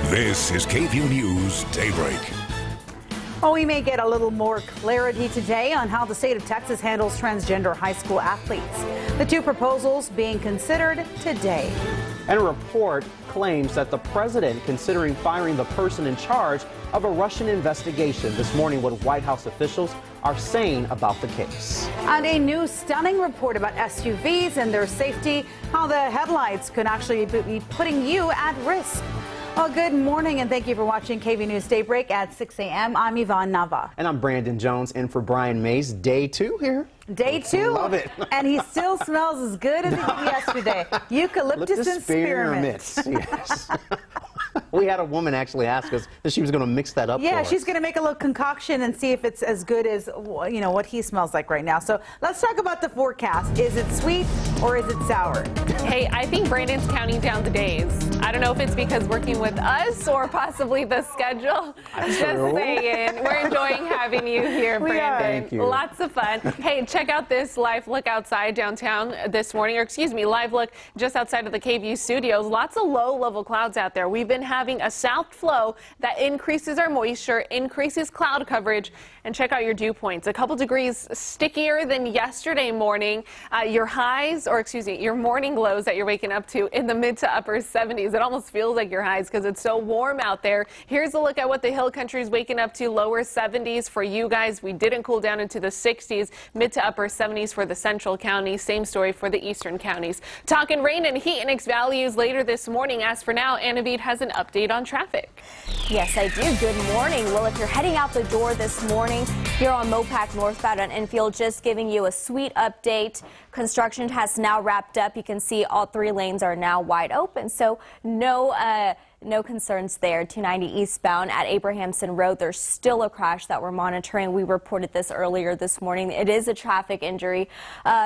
This is KVUE News Daybreak. Well, we may get a little more clarity today on how the state of Texas handles transgender high school athletes. The two proposals being considered today. And a report claims that the president considering firing the person in charge of a Russian investigation. This morning, what White House officials are saying about the case. And a new stunning report about SUVs and their safety, how the headlights could actually be putting you at risk. Well, good morning, and thank you for watching KVUE News Daybreak at 6 a.m. I'm Yvonne Nava. And I'm Brandon Jones, in for Brian Mays. Day 2 here. Day 2. Love it. And he still smells as good as he did yesterday. Eucalyptus and spearmint. Yes. We had a woman actually ask us that she was going to mix that up. Yeah, for she's us. going to make a little concoction and see if it's as good as, you know, what he smells like right now. So let's talk about the forecast. Is it sweet or is it sour? Hey, I think Brandon's counting down the days. I don't know if it's because working with us or possibly the schedule. Just saying. We're enjoying having you here, Brandon. Thank you. Lots of fun. Hey, check out this live look outside downtown this morning, or excuse me, live look just outside of the KVUE studios. Lots of low-level clouds out there. We've been having a south flow that increases our moisture, increases cloud coverage, and check out your dew points. A couple degrees stickier than yesterday morning. Your highs, or excuse me, your morning lows that you're waking up to in the mid to upper 70s. It almost feels like your highs because it's so warm out there. Here's a look at what the hill country is waking up to. Lower 70s for you guys. We didn't cool down into the 60s. Mid to upper 70s for the central counties. Same story for the eastern counties. Talking rain and heat index values later this morning. As for now, Annavid has an update on traffic. Yes, I do. Good morning. Well, if you're heading out the door this morning here on Mopac northbound on Enfield, just giving you a sweet update. Construction has now wrapped up. You can see all 3 lanes are now wide open, so no concerns there. 290 eastbound at Abrahamson Road, there's still a crash that we're monitoring. We reported this earlier this morning. It is a traffic injury,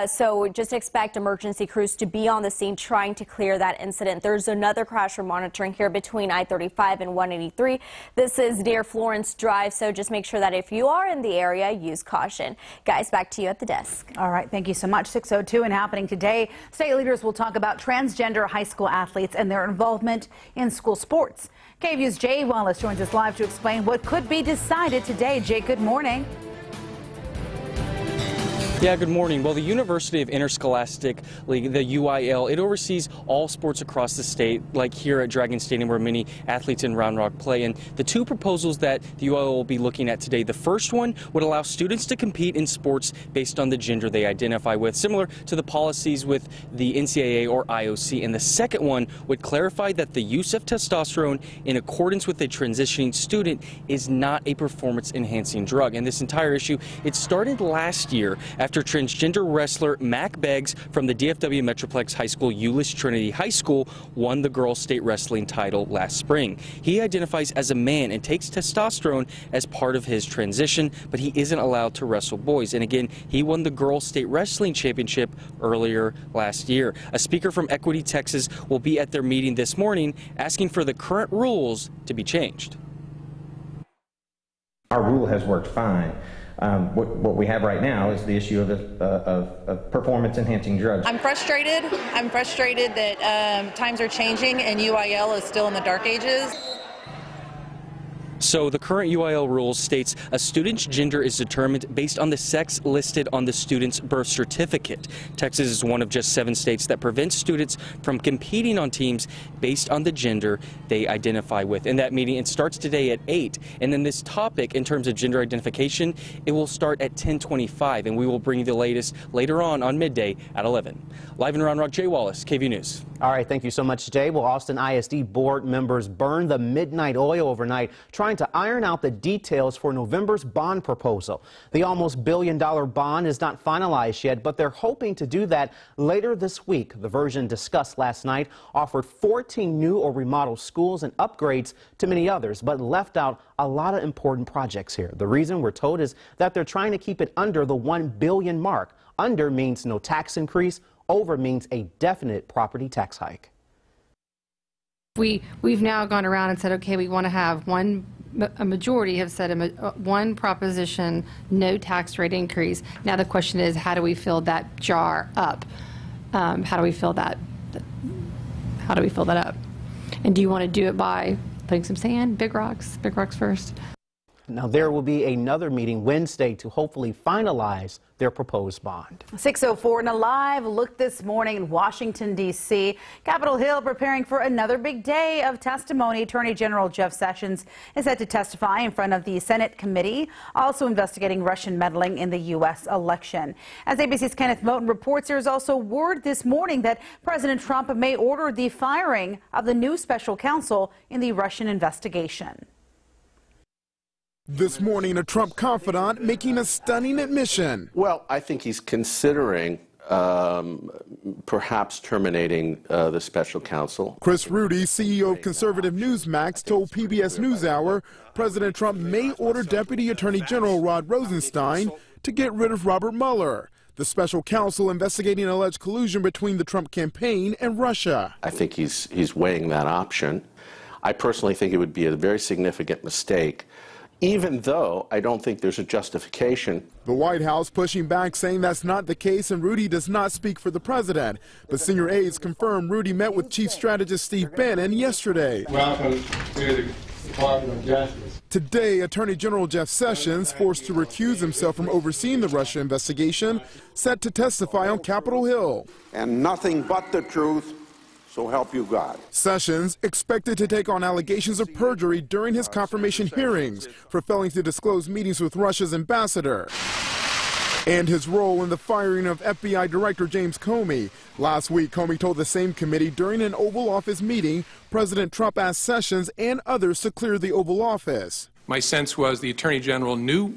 so just expect emergency crews to be on the scene trying to clear that incident. There's another crash we're monitoring here between I-35 and 183. This is near Florence Drive, so just make sure that if you are in the area, use caution. Guys, back to you at the desk. All right, thank you so much. 6:02 and happening today. State leaders will talk about transgender high school athletes and their involvement in school sports. KVUE's Jay Wallace joins us live to explain what could be decided today. Jay, good morning. Yeah, good morning. Well, the University of Interscholastic League, the UIL, it oversees all sports across the state, like here at Dragon Stadium where many athletes in Round Rock play. And the two proposals that the UIL will be looking at today, the first one would allow students to compete in sports based on the gender they identify with, similar to the policies with the NCAA or IOC. And the second one would clarify that the use of testosterone in accordance with a transitioning student is not a performance-enhancing drug. And this entire issue, it started last year after transgender wrestler Mac Beggs from the DFW Metroplex High School Euless Trinity High School won the girls' state wrestling title last spring. He identifies as a man and takes testosterone as part of his transition, but he isn't allowed to wrestle boys. And again, he won the girls' state wrestling championship earlier last year. A speaker from Equity, Texas will be at their meeting this morning asking for the current rules to be changed. Our rule has worked fine. What we have right now is the issue of performance-enhancing drugs. I'm frustrated. I'm frustrated that times are changing and UIL is still in the dark ages. So the current UIL rules states a student's gender is determined based on the sex listed on the student's birth certificate. Texas is one of just 7 states that prevents students from competing on teams based on the gender they identify with. In that meeting, it starts today at 8. And then this topic, in terms of gender identification, it will start at 10:25, and we will bring you the latest later on midday at 11. Live in Round Rock, Jay Wallace, KVUE News. All right, thank you so much, Jay. Well, Austin ISD board members burned the midnight oil overnight, trying to iron out the details for November's bond proposal. The almost $1 billion bond is not finalized yet, but they're hoping to do that later this week. The version discussed last night offered 14 new or remodeled schools and upgrades to many others, but left out a lot of important projects here. The reason, we're told, is that they're trying to keep it under the $1 billion mark. Under means no tax increase. Over means a definite property tax hike. We've now gone around and said, okay, we want to have a majority have said one proposition, no tax rate increase. Now the question is, how do we fill that jar up? How do we fill that? How do we fill that up? And do you want to do it by putting some sand, big rocks first. Now, there will be another meeting Wednesday to hopefully finalize their proposed bond. 6:04 and a live look this morning in Washington, D.C. Capitol Hill preparing for another big day of testimony. Attorney General Jeff Sessions is set to testify in front of the Senate committee, also investigating Russian meddling in the U.S. election. As ABC's Kenneth Moten reports, there is also word this morning that President Trump may order the firing of the new special counsel in the Russian investigation. This morning, a Trump confidant making a stunning admission. Well, I think he's considering perhaps terminating the special counsel. Chris Rudy, CEO of conservative Newsmax, told PBS NewsHour President Trump may order Deputy Attorney General Rod Rosenstein to get rid of Robert Mueller, the special counsel investigating alleged collusion between the Trump campaign and Russia. I think he's weighing that option. I personally think it would be a very significant mistake, even though I don't think there's a justification. The White House pushing back, saying that's not the case, and Rudy does not speak for the president. But senior aides confirm Rudy met with Chief Strategist Steve Bannon yesterday. Welcome to the Department of Justice. Today, Attorney General Jeff Sessions, forced to recuse himself from overseeing the Russia investigation, set to testify on Capitol Hill. And nothing but the truth. So help you God. Sessions expected to take on allegations of perjury during his confirmation hearings for failing to disclose meetings with Russia's ambassador and his role in the firing of FBI Director James Comey. Last week, Comey told the same committee during an Oval Office meeting, President Trump asked Sessions and others to clear the Oval Office. My sense was the Attorney General knew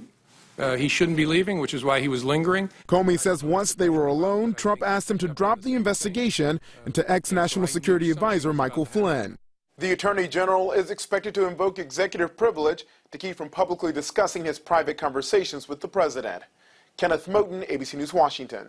he shouldn't be leaving, which is why he was lingering. Comey says once they were alone, Trump asked him to drop the investigation into ex-National Security Advisor Michael Flynn. The Attorney General is expected to invoke executive privilege to keep from publicly discussing his private conversations with the president. Kenneth Moten, ABC News, Washington.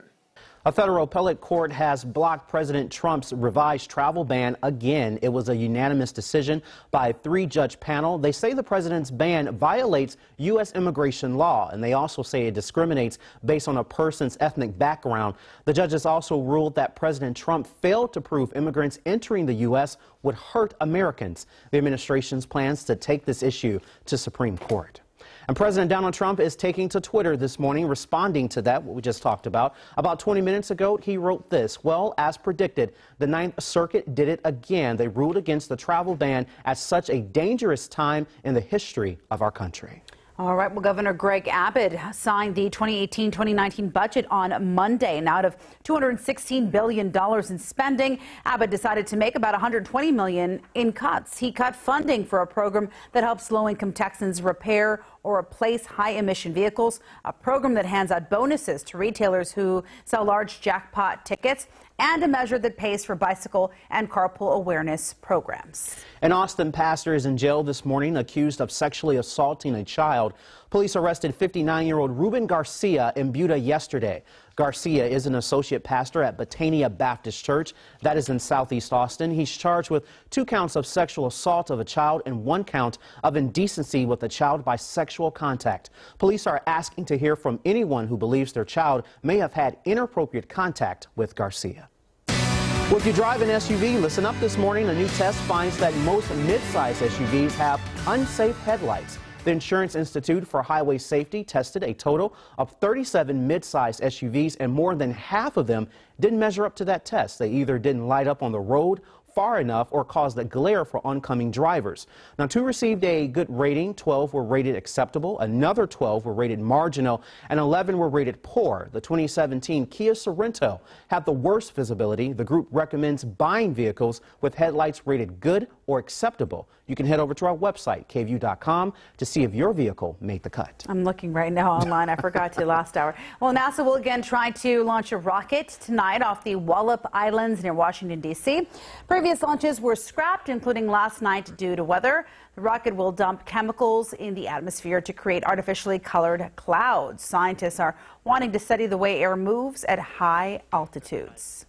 A federal appellate court has blocked President Trump's revised travel ban again. It was a unanimous decision by a 3-judge panel. They say the president's ban violates U.S. immigration law, and they also say it discriminates based on a person's ethnic background. The judges also ruled that President Trump failed to prove immigrants entering the U.S. would hurt Americans. The administration's plans to take this issue to Supreme Court. And President Donald Trump is taking to Twitter this morning, responding to that, what we just talked about. About 20 minutes ago, he wrote this. Well, as predicted, the Ninth Circuit did it again. They ruled against the travel ban at such a dangerous time in the history of our country. All right, well, Governor Greg Abbott signed the 2018-2019 budget on Monday. And out of $216 billion in spending, Abbott decided to make about $120 million in cuts. He cut funding for a program that helps low-income Texans repair or replace high-emission vehicles, a program that hands out bonuses to retailers who sell large jackpot tickets, and a measure that pays for bicycle and carpool awareness programs. An Austin pastor is in jail this morning accused of sexually assaulting a child. Police arrested 59-year-old Ruben Garcia in Buda yesterday. Garcia is an associate pastor at Betania Baptist Church. That is in southeast Austin. He's charged with 2 counts of sexual assault of a child and 1 count of indecency with a child by sexual contact. Police are asking to hear from anyone who believes their child may have had inappropriate contact with Garcia. Well, if you drive an SUV, listen up this morning. A new test finds that most mid-size SUVs have unsafe headlights. The Insurance Institute for Highway Safety tested a total of 37 mid-size SUVs, and more than half of them didn't measure up to that test. They either didn't light up on the road far enough or caused a glare for oncoming drivers. Now, 2 received a good rating, 12 were rated acceptable, another 12 were rated marginal, and 11 were rated poor. The 2017 Kia Sorento had the worst visibility. The group recommends buying vehicles with headlights rated good or acceptable. You can head over to our website, KVUE.com, to see if your vehicle made the cut. I'm looking right now online. I forgot to last hour. Well, NASA will again try to launch a rocket tonight off the Wallop Islands near Washington, D.C. Previous launches were scrapped, including last night due to weather. The rocket will dump chemicals in the atmosphere to create artificially colored clouds. Scientists are wanting to study the way air moves at high altitudes.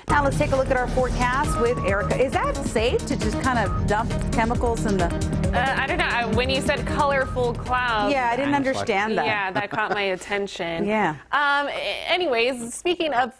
Now let's take a look at our forecast with Erica. Is that safe to just kind of dump chemicals in the I don't know. When you said colorful clouds. Yeah, I didn't understand that. Yeah, that caught my attention. Yeah. Anyways, speaking of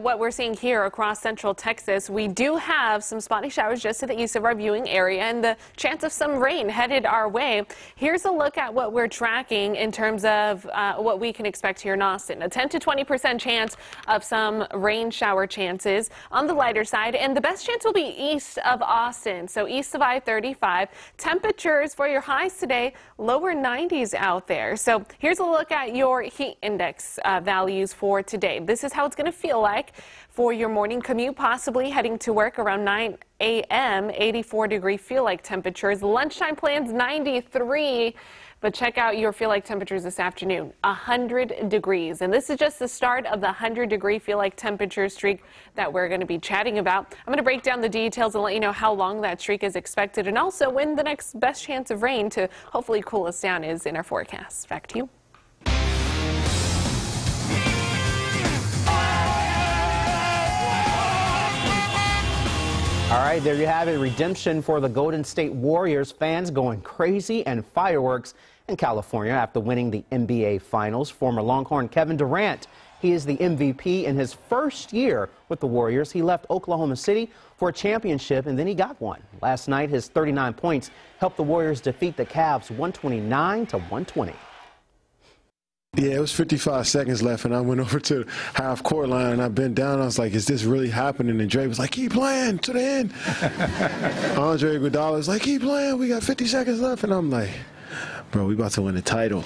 what we're seeing here across central Texas, we do have some spotty showers just to the east of our viewing area and the chance of some rain headed our way. Here's a look at what we're tracking in terms of what we can expect here in Austin. A 10 to 20% chance of some rain shower chances on the lighter side, and the best chance will be east of Austin, so east of I-35. Temperatures for your highs today, lower 90s out there. So here's a look at your heat index values for today. This is how it's going to feel like for your morning commute, possibly heading to work around 9 a.m. 84-degree feel-like temperatures. Lunchtime plans 93. But check out your feel-like temperatures this afternoon, 100 degrees. And this is just the start of the 100-degree feel-like temperature streak that we're going to be chatting about. I'm going to break down the details and let you know how long that streak is expected and also when the next best chance of rain to hopefully cool us down is in our forecast. Back to you. All right, there you have it. Redemption for the Golden State Warriors. Fans going crazy and fireworks in California after winning the NBA Finals. Former Longhorn Kevin Durant, he is the MVP in his first year with the Warriors. He left Oklahoma City for a championship, and then he got one. Last night, his 39 points helped the Warriors defeat the Cavs 129-120. Yeah, it was 55 seconds left, and I went over to the half-court line, and I bent down. I was like, is this really happening? And Dre was like, keep playing to the end. Andre Iguodala was like, keep playing. We got 50 seconds left. And I'm like, bro, we about to win the title.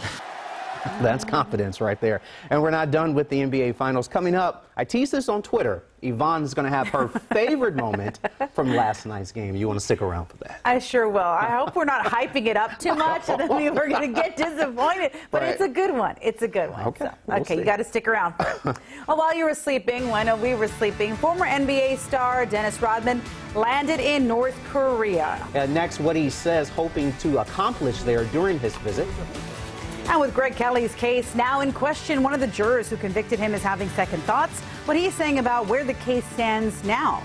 That's confidence right there. And we're not done with the NBA Finals. Coming up, I teased this on Twitter. Yvonne's going to have her favorite moment from last night's game. You want to stick around for that? I sure will. I hope we're not hyping it up too much and then we're going to get disappointed. But right. It's a good one. It's a good one. Okay. So, okay, you got to stick around for it. Well, while you were sleeping, when we were sleeping, former NBA star Dennis Rodman landed in North Korea. Next, what he says hoping to accomplish there during his visit. And with Greg Kelly's case now in question, one of the jurors who convicted him is having second thoughts. What he's saying about where the case stands now.